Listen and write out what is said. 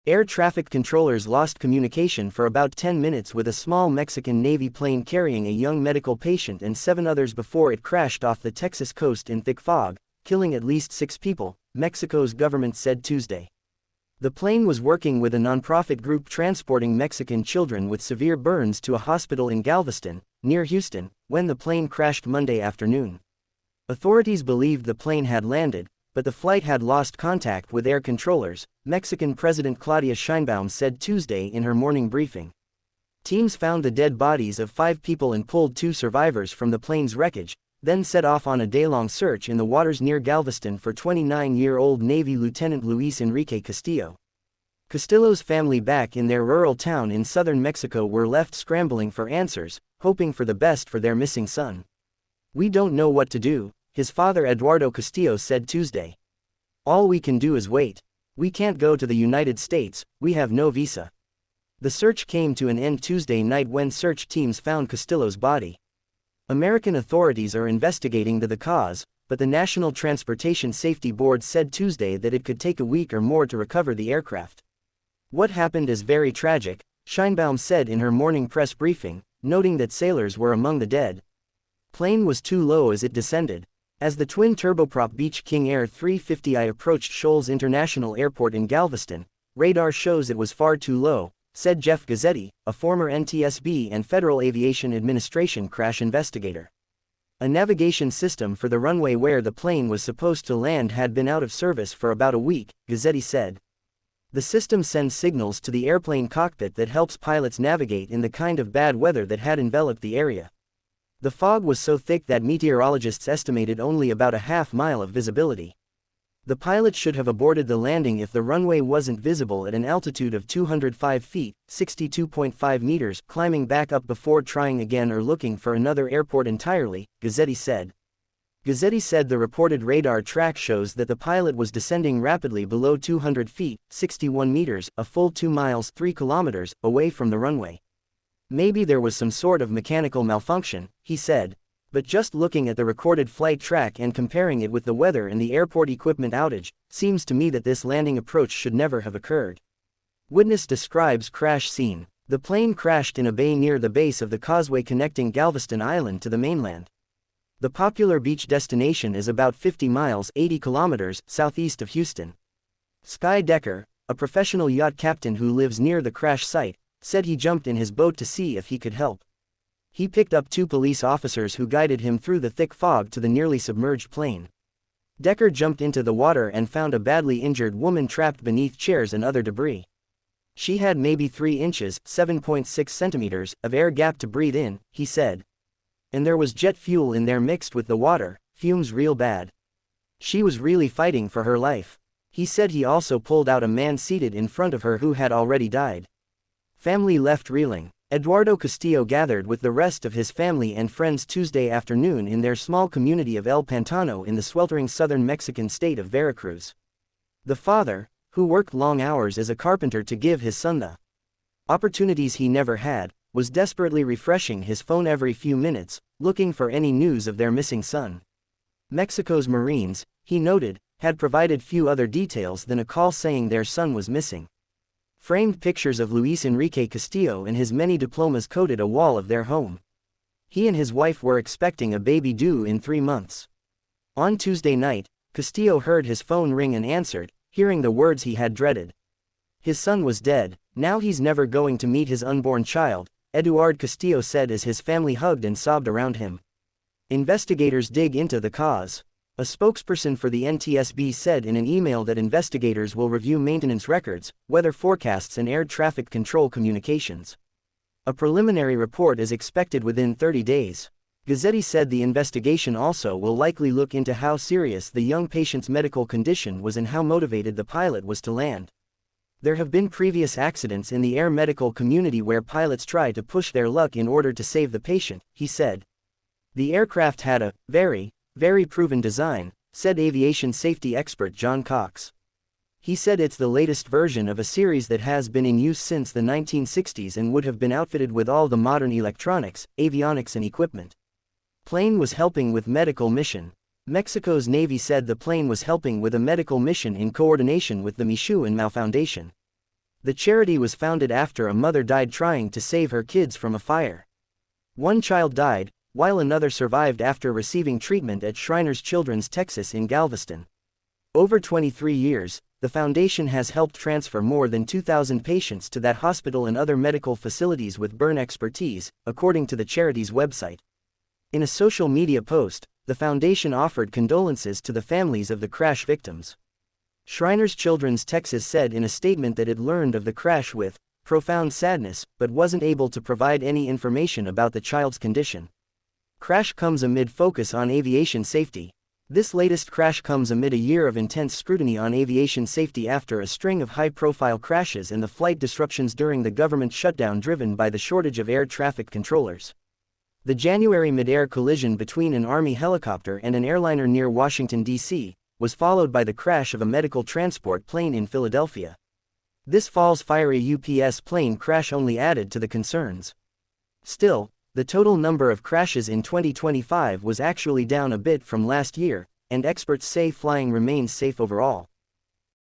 Air traffic controllers lost communication for about 10 minutes with a small Mexican Navy plane carrying a young medical patient and 7 others before it crashed off the Texas coast in thick fog, killing at least 6 people, Mexico's government said Tuesday. The plane was working with a nonprofit group transporting Mexican children with severe burns to a hospital in Galveston, near Houston, when the plane crashed Monday afternoon. Authorities believed the plane had landed, but the flight had lost contact with air controllers, Mexican President Claudia Sheinbaum said Tuesday in her morning briefing. Teams found the dead bodies of 5 people and pulled 2 survivors from the plane's wreckage, then set off on a day-long search in the waters near Galveston for 29-year-old Navy Lieutenant Luis Enrique Castillo. Castillo's family back in their rural town in southern Mexico were left scrambling for answers, hoping for the best for their missing son. "We don't know what to do," his father Eduardo Castillo said Tuesday. "All we can do is wait. We can't go to the United States, we have no visa." The search came to an end Tuesday night when search teams found Castillo's body. American authorities are investigating the cause, but the National Transportation Safety Board said Tuesday that it could take a week or more to recover the aircraft. "What happened is very tragic," Sheinbaum said in her morning press briefing, noting that sailors were among the dead. Plane was too low as it descended. As the twin turboprop Beech King Air 350I approached Shoals International Airport in Galveston, radar shows it was far too low, said Jeff Gazzetti, a former NTSB and Federal Aviation Administration crash investigator. A navigation system for the runway where the plane was supposed to land had been out of service for about a week, Gazzetti said. The system sends signals to the airplane cockpit that helps pilots navigate in the kind of bad weather that had enveloped the area. The fog was so thick that meteorologists estimated only about a half-mile of visibility. The pilot should have aborted the landing if the runway wasn't visible at an altitude of 205 feet, 62.5 meters, climbing back up before trying again or looking for another airport entirely, Gazzetti said. Gazzetti said the reported radar track shows that the pilot was descending rapidly below 200 feet, 61 meters, a full 2 miles, 3 kilometers, away from the runway. "Maybe there was some sort of mechanical malfunction," he said. "But just looking at the recorded flight track and comparing it with the weather and the airport equipment outage, seems to me that this landing approach should never have occurred." Witness describes crash scene. The plane crashed in a bay near the base of the causeway connecting Galveston Island to the mainland. The popular beach destination is about 50 miles 80 kilometers southeast of Houston. Sky Decker, a professional yacht captain who lives near the crash site, said he jumped in his boat to see if he could help. He picked up 2 police officers who guided him through the thick fog to the nearly submerged plane. Decker jumped into the water and found a badly injured woman trapped beneath chairs and other debris. She had maybe 3 inches, 7.6 centimeters, of air gap to breathe in, he said. And there was jet fuel in there mixed with the water, fumes real bad. She was really fighting for her life. He said he also pulled out a man seated in front of her who had already died. Family left reeling. Eduardo Castillo gathered with the rest of his family and friends Tuesday afternoon in their small community of El Pantano in the sweltering southern Mexican state of Veracruz. The father, who worked long hours as a carpenter to give his son the opportunities he never had, was desperately refreshing his phone every few minutes, looking for any news of their missing son. Mexico's Marines, he noted, had provided few other details than a call saying their son was missing. Framed pictures of Luis Enrique Castillo and his many diplomas coated a wall of their home. He and his wife were expecting a baby due in 3 months. On Tuesday night, Castillo heard his phone ring and answered, hearing the words he had dreaded. His son was dead, now he's never going to meet his unborn child, Eduard Castillo said as his family hugged and sobbed around him. Investigators dig into the cause. A spokesperson for the NTSB said in an email that investigators will review maintenance records, weather forecasts and air traffic control communications. A preliminary report is expected within 30 days. Gazzetti said the investigation also will likely look into how serious the young patient's medical condition was and how motivated the pilot was to land. There have been previous accidents in the air medical community where pilots try to push their luck in order to save the patient, he said. The aircraft had a very proven design, said aviation safety expert John Cox. He said it's the latest version of a series that has been in use since the 1960s and would have been outfitted with all the modern electronics, avionics and equipment. Plane was helping with medical mission. Mexico's Navy said the plane was helping with a medical mission in coordination with the Michoud and Mao Foundation. The charity was founded after a mother died trying to save her kids from a fire. One child died, while another survived after receiving treatment at Shriners Children's Texas in Galveston. Over 23 years, the foundation has helped transfer more than 2,000 patients to that hospital and other medical facilities with burn expertise, according to the charity's website. In a social media post, the foundation offered condolences to the families of the crash victims. Shriners Children's Texas said in a statement that it learned of the crash with profound sadness, but wasn't able to provide any information about the child's condition. Crash comes amid focus on aviation safety. This latest crash comes amid a year of intense scrutiny on aviation safety after a string of high-profile crashes and the flight disruptions during the government shutdown driven by the shortage of air traffic controllers. The January mid-air collision between an Army helicopter and an airliner near Washington, D.C., was followed by the crash of a medical transport plane in Philadelphia. This fall's fiery UPS plane crash only added to the concerns. Still, the total number of crashes in 2025 was actually down a bit from last year, and experts say flying remains safe overall.